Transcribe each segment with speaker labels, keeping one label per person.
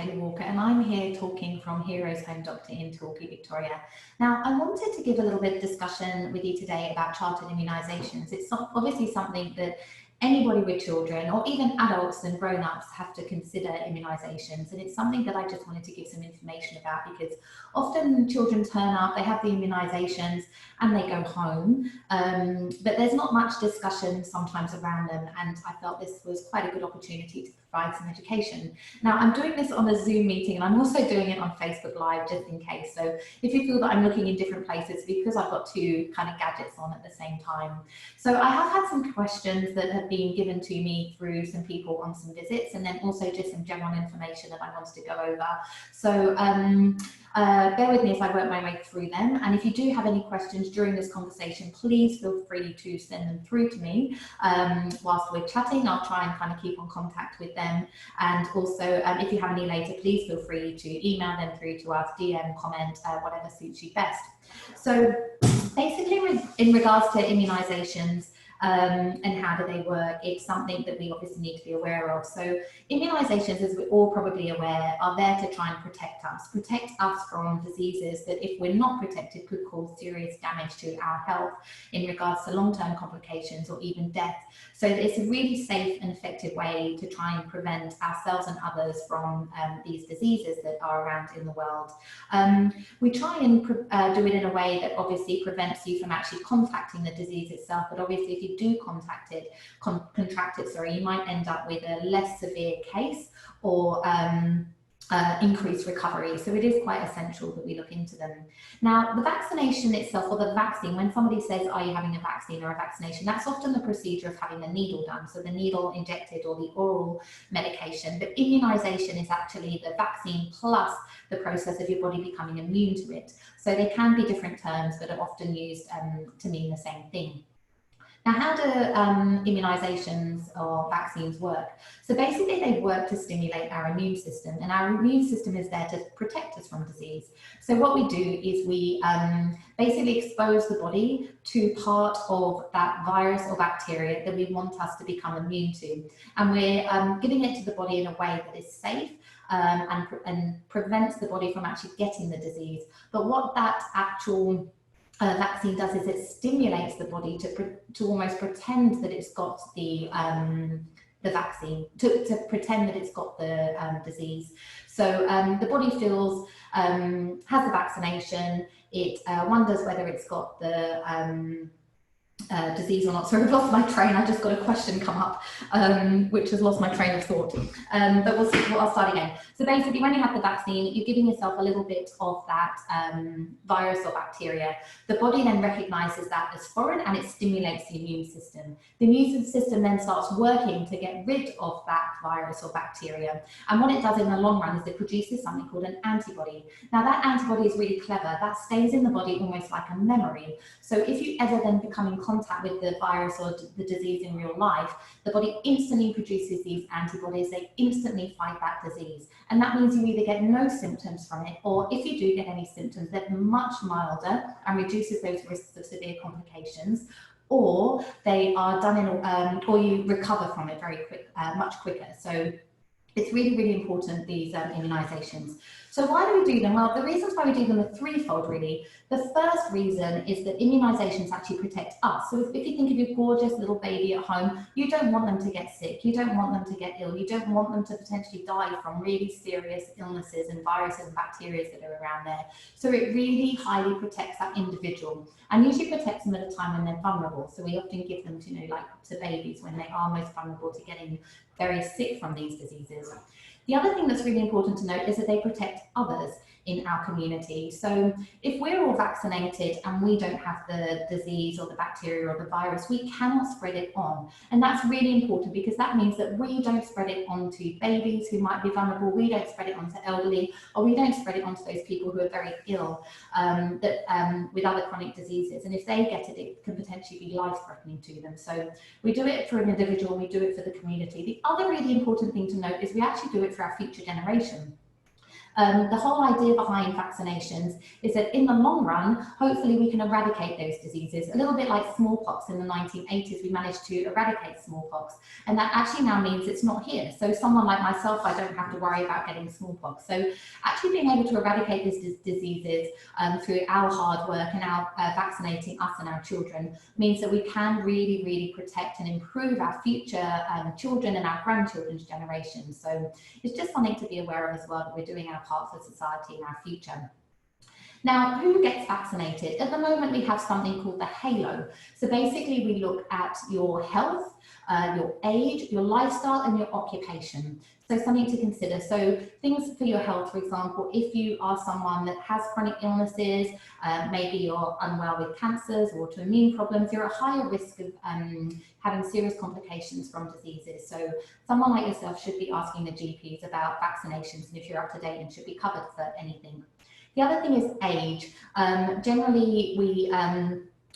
Speaker 1: Hayley Walker, and I'm here talking from Heroes Home Doctor in Torquay, Victoria. Now, I wanted to give a little bit of discussion with you today about childhood immunisations. It's obviously something that anybody with children, or even adults and grown-ups, have to consider immunisations, and it's something that I just wanted to give some information about, because often children turn up, they have the immunisations and they go home, but there's not much discussion sometimes around them, and I felt this was quite a good opportunity to provide some education. Now, I'm doing this on a Zoom meeting, and I'm also doing it on Facebook Live just in case, so if you feel that I'm looking in different places, because I've got two kind of gadgets on at the same time. So I have had some questions that have been given to me through some people on some visits, and then also just some general information that I wanted to go over. So bear with me as I work my way through them, and if you do have any questions during this conversation, please feel free to send them through to me whilst we're chatting. I'll try and kind of keep on contact with them, and also if you have any later, please feel free to email them through to us, DM, comment, whatever suits you best. So basically, in regards to immunisations, and how do they work, it's something that we obviously need to be aware of. So immunisations, as we're all probably aware, are there to try and protect us from diseases that, if we're not protected, could cause serious damage to our health in regards to long-term complications or even death. So it's a really safe and effective way to try and prevent ourselves and others from these diseases that are around in the world. We try and do it in a way that obviously prevents you from actually contacting the disease itself, but obviously if you do contract it, you might end up with a less severe case or increased recovery. So it is quite essential that we look into them. Now, the vaccination itself, or the vaccine, when somebody says, are you having a vaccine or a vaccination, that's often the procedure of having a needle done, so the needle injected or the oral medication. But immunisation is actually the vaccine plus the process of your body becoming immune to it. So they can be different terms, but are often used to mean the same thing. Now, how do immunisations or vaccines work? So basically they work to stimulate our immune system, and our immune system is there to protect us from disease. So what we do is we basically expose the body to part of that virus or bacteria that we want us to become immune to. And we're giving it to the body in a way that is safe and prevents the body from actually getting the disease. But what that actual vaccine does is it stimulates the body to almost pretend that it's got the vaccine, to pretend that it's got the disease. So the body feels, has the vaccination, it wonders whether it's got the disease or not. Sorry, I've lost my train. I just got a question come up, which has lost my train of thought. But we'll see. I'll start again. So basically, when you have the vaccine, you're giving yourself a little bit of that virus or bacteria. The body then recognises that as foreign, and it stimulates the immune system. The immune system then starts working to get rid of that virus or bacteria. And what it does in the long run is it produces something called an antibody. Now, that antibody is really clever. That stays in the body almost like a memory. So if you ever then become in contact with the virus or the disease in real life, the body instantly produces these antibodies. They instantly fight that disease. And that means you either get no symptoms from it, or if you do get any symptoms, they're much milder and reduces those risks of severe complications, or they are done in, or you recover from it very quick, much quicker. So it's really, really important, these immunisations. So why do we do them? Well, the reasons why we do them are threefold, really. The first reason is that immunisations actually protect us. So if you think of your gorgeous little baby at home, you don't want them to get sick, you don't want them to get ill, you don't want them to potentially die from really serious illnesses and viruses and bacteria that are around there. So it really highly protects that individual, and usually protects them at a time when they're vulnerable. So we often give them to, like to babies when they are most vulnerable to getting very sick from these diseases. The other thing that's really important to note is that they protect others in our community. So if we're all vaccinated and we don't have the disease or the bacteria or the virus, we cannot spread it on. And that's really important, because that means that we don't spread it onto babies who might be vulnerable, we don't spread it onto elderly, or we don't spread it onto those people who are very ill with other chronic diseases. And if they get it, it can potentially be life-threatening to them. So we do it for an individual, we do it for the community. The other really important thing to note is we actually do it for our future generation. The whole idea behind vaccinations is that in the long run, hopefully we can eradicate those diseases. A little bit like smallpox in the 1980s, we managed to eradicate smallpox. And that actually now means it's not here. So someone like myself, I don't have to worry about getting smallpox. So actually being able to eradicate these diseases through our hard work and our vaccinating us and our children means that we can really, really protect and improve our future children and our grandchildren's generations. So it's just something to be aware of as well, that we're doing our part for society and our future. Now, who gets vaccinated? At the moment, we have something called the halo. So basically, we look at your health, your age, your lifestyle, and your occupation. So something to consider. So things for your health, for example, if you are someone that has chronic illnesses, maybe you're unwell with cancers or autoimmune problems, you're at higher risk of having serious complications from diseases. So someone like yourself should be asking the GPs about vaccinations, and if you're up to date and should be covered for anything. The other thing is age. Generally,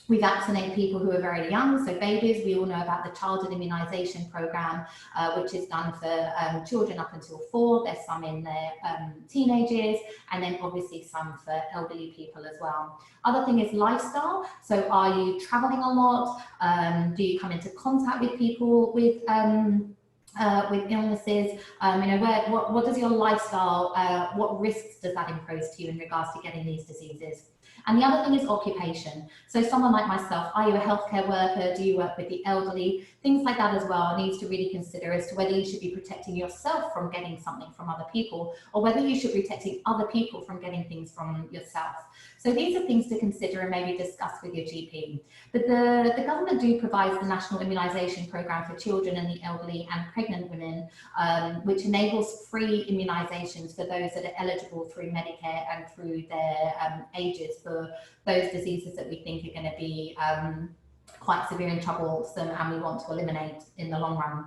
Speaker 1: we vaccinate people who are very young, so babies. We all know about the childhood immunization program, which is done for children up until 4. There's some in their teenage years, and then obviously some for elderly people as well. Other thing is lifestyle. So are you traveling a lot? Do you come into contact with people with illnesses? What does your lifestyle, what risks does that impose to you in regards to getting these diseases? And the other thing is occupation. So someone like myself, are you a healthcare worker? Do you work with the elderly? Things like that as well needs to really consider as to whether you should be protecting yourself from getting something from other people, or whether you should be protecting other people from getting things from yourself. So these are things to consider and maybe discuss with your GP. But the government do provide the National Immunisation Programme for children and the elderly and pregnant women, which enables free immunisations for those that are eligible through Medicare and through their ages for those diseases that we think are going to be quite severe and troublesome and we want to eliminate in the long run.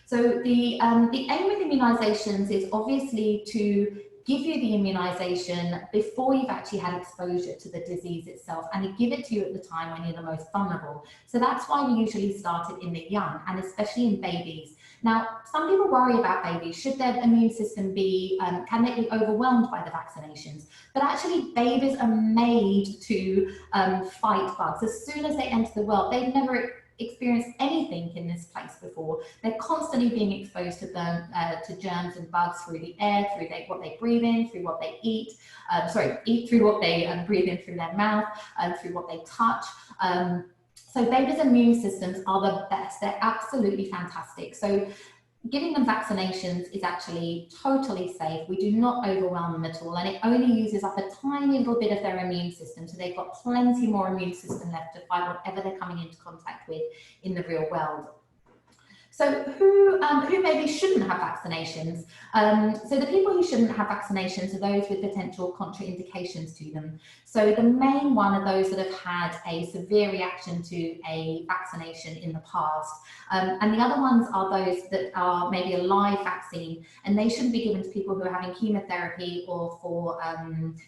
Speaker 1: So the aim with immunisations is obviously to give you the immunisation before you've actually had exposure to the disease itself, and to give it to you at the time when you're the most vulnerable. So that's why we usually start it in the young, and especially in babies. Now, some people worry about babies. Should their immune system be, can they be overwhelmed by the vaccinations? But actually, babies are made to fight bugs. As soon as they enter the world, they've never experienced anything in this place before. They're constantly being exposed to germs and bugs through the air, through what they breathe in, through what they eat, through what they breathe in through their mouth, through what they touch. So babies' immune systems are the best. They're absolutely fantastic. So giving them vaccinations is actually totally safe. We do not overwhelm them at all, and it only uses up a tiny little bit of their immune system, so they've got plenty more immune system left to fight whatever they're coming into contact with in the real world. So who maybe shouldn't have vaccinations? So the people who shouldn't have vaccinations are those with potential contraindications to them. So the main one are those that have had a severe reaction to a vaccination in the past. And the other ones are those that are maybe a live vaccine, and they shouldn't be given to people who are having chemotherapy or for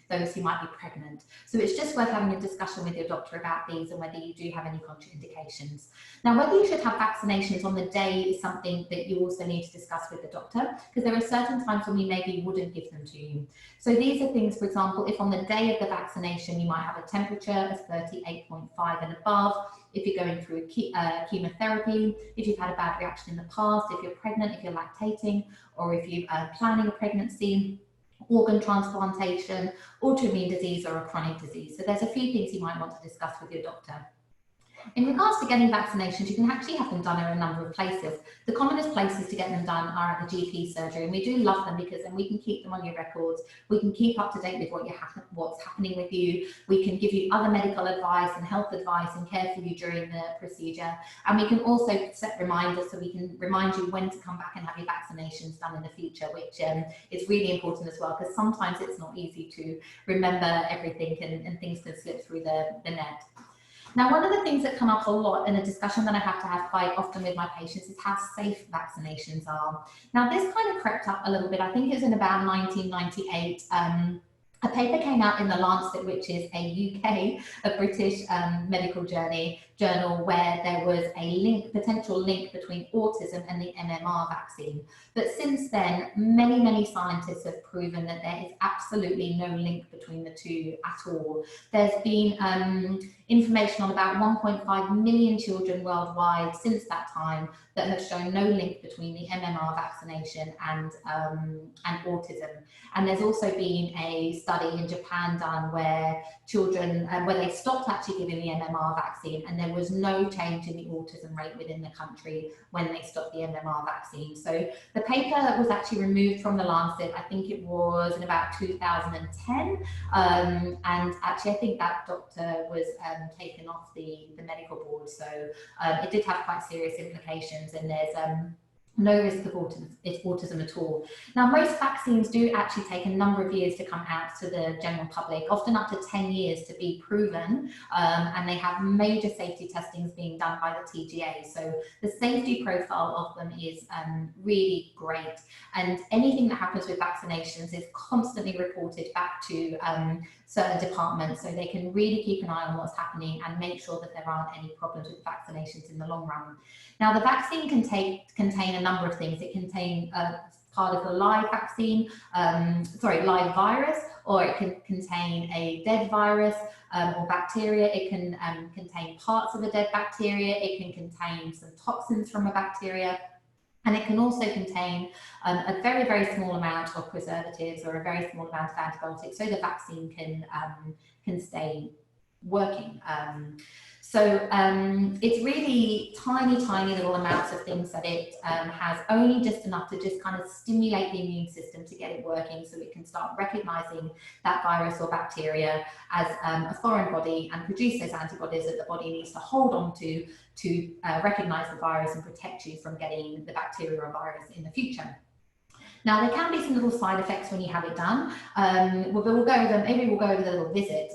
Speaker 1: those who might be pregnant. So it's just worth having a discussion with your doctor about these and whether you do have any contraindications. Now, whether you should have vaccinations on the day is something that you also need to discuss with the doctor, because there are certain times when we maybe wouldn't give them to you. So these are things, for example, if on the day of the vaccination you might have a temperature of 38.5 and above, if you're going through chemotherapy, if you've had a bad reaction in the past, if you're pregnant, if you're lactating, or if you're planning a pregnancy, organ transplantation, autoimmune disease, or a chronic disease. So there's a few things you might want to discuss with your doctor. In regards to getting vaccinations, you can actually have them done in a number of places. The commonest places to get them done are at the GP surgery, and we do love them because then we can keep them on your records. We can keep up to date with what's happening with you. We can give you other medical advice and health advice and care for you during the procedure. And we can also set reminders, so we can remind you when to come back and have your vaccinations done in the future, which is really important as well, because sometimes it's not easy to remember everything and things can slip through the net. Now, one of the things that come up a lot in a discussion that I have to have quite often with my patients is how safe vaccinations are. Now, this kind of crept up a little bit. I think it was in about 1998. A paper came out in The Lancet, which is a UK, a British medical journal, journal where there was a potential link between autism and the MMR vaccine. But since then, many scientists have proven that there is absolutely no link between the two at all. There's been information on about 1.5 million children worldwide since that time that have shown no link between the MMR vaccination and autism. And there's also been a study in Japan done where children, where they stopped actually giving the MMR vaccine, and there was no change in the autism rate within the country when they stopped the MMR vaccine. So the paper was actually removed from the Lancet, I think it was in about 2010, and actually I think that doctor was taken off the medical board, so it did have quite serious implications, and there's no risk of autism at all. Now, most vaccines do actually take a number of years to come out to the general public, often up to 10 years to be proven, and they have major safety testings being done by the TGA. So the safety profile of them is really great, and anything that happens with vaccinations is constantly reported back to certain departments, so they can really keep an eye on what's happening and make sure that there aren't any problems with vaccinations in the long run. Now, the vaccine can contain a number of things. It contains part of the live vaccine, live virus, or it can contain a dead virus or bacteria. It can contain parts of a dead bacteria. It can contain some toxins from a bacteria. And it can also contain a very small amount of preservatives or a very small amount of antibiotics, so the vaccine can stay working. It's really tiny little amounts of things that it has, only just enough to just kind of stimulate the immune system to get it working, so it can start recognizing that virus or bacteria as a foreign body and produce those antibodies that the body needs to hold on to recognize the virus and protect you from getting the bacteria or virus in the future. Now, there can be some little side effects when you have it done. We'll go over them. Maybe we'll go over the little visit.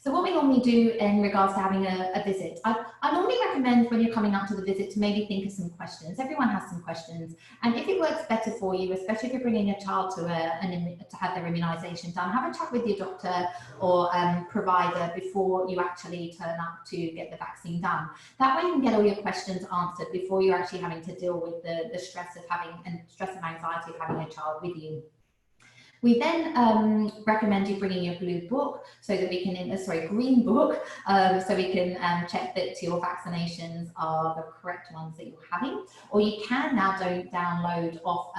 Speaker 1: So what we normally do in regards to having a visit, I normally recommend when you're coming up to the visit to maybe think of some questions. Everyone has some questions, and if it works better for you, especially if you're bringing your child to have their immunisation done, have a chat with your doctor or provider before you actually turn up to get the vaccine done. That way you can get all your questions answered before you're actually having to deal with the stress of stress and anxiety of having a child with you. We then recommend you bringing your blue book so that we can, green book, so we can check that your vaccinations are the correct ones that you're having. Or you can now download off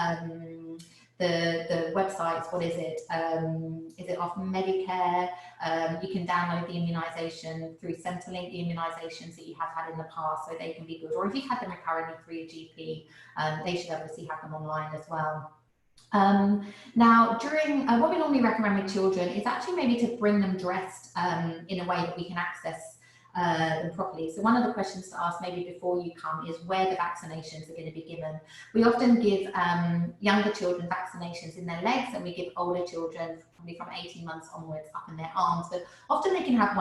Speaker 1: the websites. What is it? Is it off Medicare? You can download the immunisation through Centrelink, the immunisations that you have had in the past, so they can be good. Or if you've had them recurrently through your GP, they should obviously have them online as well. Now, during what we normally recommend with children is actually maybe to bring them dressed in a way that we can access them properly. So one of the questions to ask maybe before you come is where the vaccinations are going to be given. We often give younger children vaccinations in their legs, and we give older children probably from 18 months onwards up in their arms. But often they can have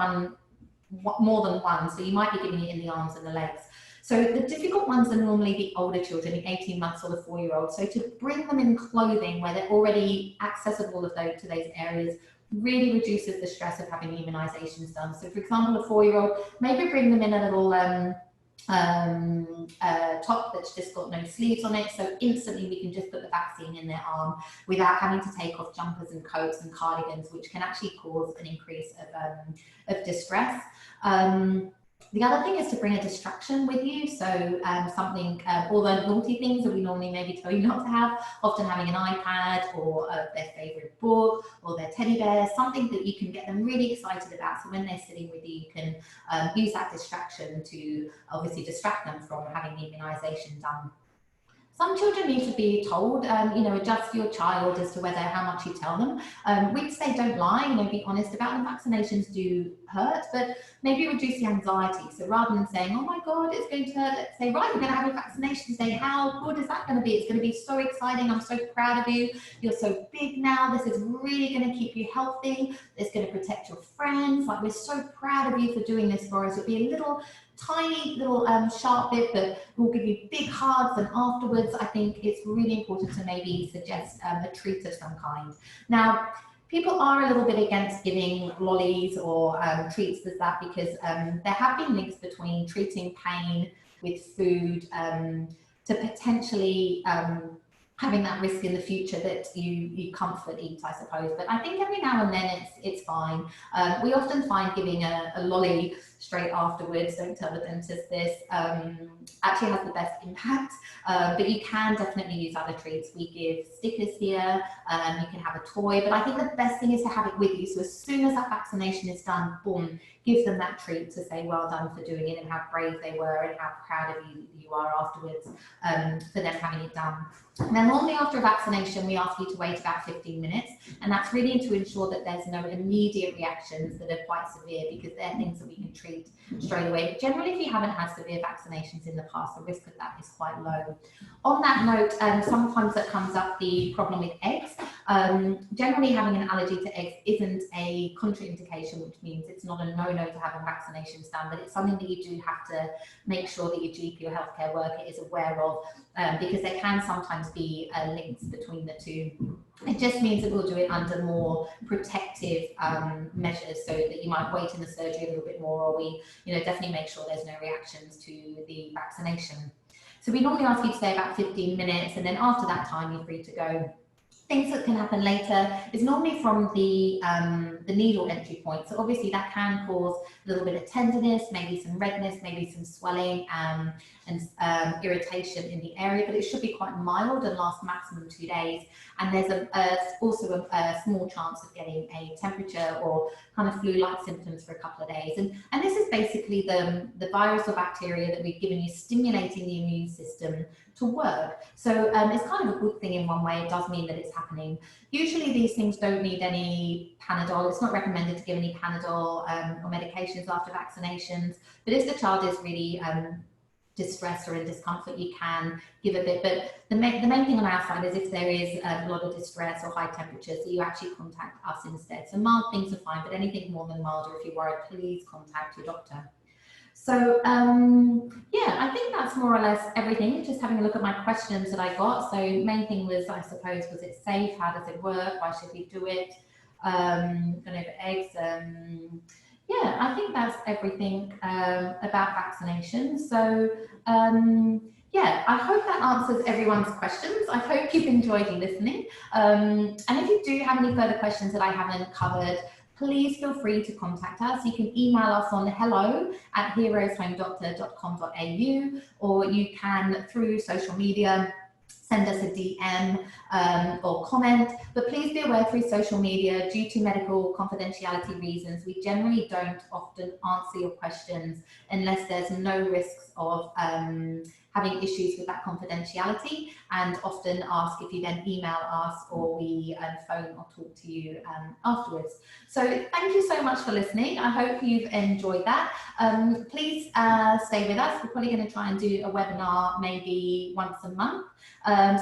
Speaker 1: more than one, so you might be giving it in the arms and the legs. So the difficult ones are normally the older children, the 18 months or the 4-year-olds. So to bring them in clothing where they're already accessible to those areas really reduces the stress of having the immunisations done. So for example, a 4-year-old, maybe bring them in a little top that's just got no sleeves on it, so instantly we can just put the vaccine in their arm without having to take off jumpers and coats and cardigans, which can actually cause an increase of distress. The other thing is to bring a distraction with you, so something, all the naughty things that we normally maybe tell you not to have, often having an iPad or their favourite book or their teddy bear, something that you can get them really excited about, so when they're sitting with you, you can use that distraction to obviously distract them from having the immunisation done. Some children need to be told, adjust your child as to how much you tell them. We'd say don't lie, be honest about them. Vaccinations do hurt, but maybe reduce the anxiety. So rather than saying, oh my God, it's going to hurt, let's say, right, you're going to have your vaccination. Say, how good is that going to be? It's going to be so exciting. I'm so proud of you. You're so big now. This is really going to keep you healthy. It's going to protect your friends. Like, we're so proud of you for doing this for us. It'll be a little tiny little sharp bit, but we'll give you big hugs, and afterwards I think it's really important to maybe suggest a treat of some kind. Now, people are a little bit against giving lollies or treats as that, because there have been links between treating pain with food to potentially having that risk in the future that you comfort eat, I suppose. But I think every now and then it's fine. We often find giving a lolly straight afterwards, don't tell the dentist this, actually has the best impact. But you can definitely use other treats. We give stickers here, you can have a toy, but I think the best thing is to have it with you. So as soon as that vaccination is done, boom, give them that treat to say well done for doing it and how brave they were and how proud of you are afterwards for them having it done. And then normally after a vaccination, we ask you to wait about 15 minutes, and that's really to ensure that there's no immediate reactions that are quite severe, because they're things that we can treat straight away. But generally, if you haven't had severe vaccinations in the past, the risk of that is quite low. On that note, sometimes that comes up the problem with eggs. Generally, having an allergy to eggs isn't a contraindication, which means it's not a no-no to having vaccinations done, but it's something that you do have to make sure that your GP or healthcare worker is aware of, because there can sometimes be links between the two. It just means that we'll do it under more protective measures, so that you might wait in the surgery a little bit more, or we definitely make sure there's no reactions to the vaccination. So we normally ask you to stay about 15 minutes, and then after that time you're free to go. Things that can happen later is normally from the needle entry point. So obviously that can cause a little bit of tenderness, maybe some redness, maybe some swelling and irritation in the area, but it should be quite mild and last maximum 2 days. And there's also a small chance of getting a temperature or kind of flu-like symptoms for a couple of days. And this is basically the virus or bacteria that we've given you stimulating the immune system to work. So it's kind of a good thing in one way. It does mean that it's happening. Usually these things don't need any Panadol. It's not recommended to give any Panadol or medications after vaccinations. But if the child is really distressed or in discomfort, you can give a bit. But the main thing on our side is if there is a lot of distress or high temperatures, that you actually contact us instead. So mild things are fine, but anything more than mild, or if you're worried, please contact your doctor. So yeah, I think that's more or less everything. Just having a look at my questions that I got. So main thing was, I suppose, was it safe? How does it work? Why should we do it? Going over eggs. Yeah, I think that's everything about vaccinations. So yeah, I hope that answers everyone's questions. I hope you've enjoyed listening. And if you do have any further questions that I haven't covered, please feel free to contact us. You can email us on hello@heroeshomedoctor.com.au, or you can, through social media, send us a DM or comment. But please be aware, through social media, due to medical confidentiality reasons, we generally don't often answer your questions unless there's no risks of having issues with that confidentiality, and often ask if you then email us or we phone or talk to you afterwards. So thank you so much for listening. I hope you've enjoyed that. Please stay with us. We're probably going to try and do a webinar maybe once a month.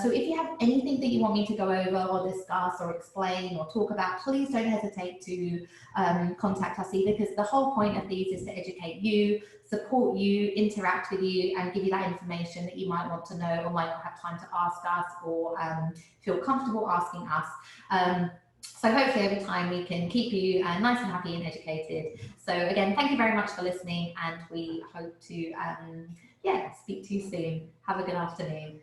Speaker 1: So if you have anything that you want me to go over or discuss or explain or talk about, please don't hesitate to contact us either, because the whole point of these is to educate you, support you, interact with you, and give you that information that you might want to know or might not have time to ask us, or feel comfortable asking us. So hopefully over time we can keep you nice and happy and educated. So again, thank you very much for listening, and we hope to yeah, speak to you soon. Have a good afternoon.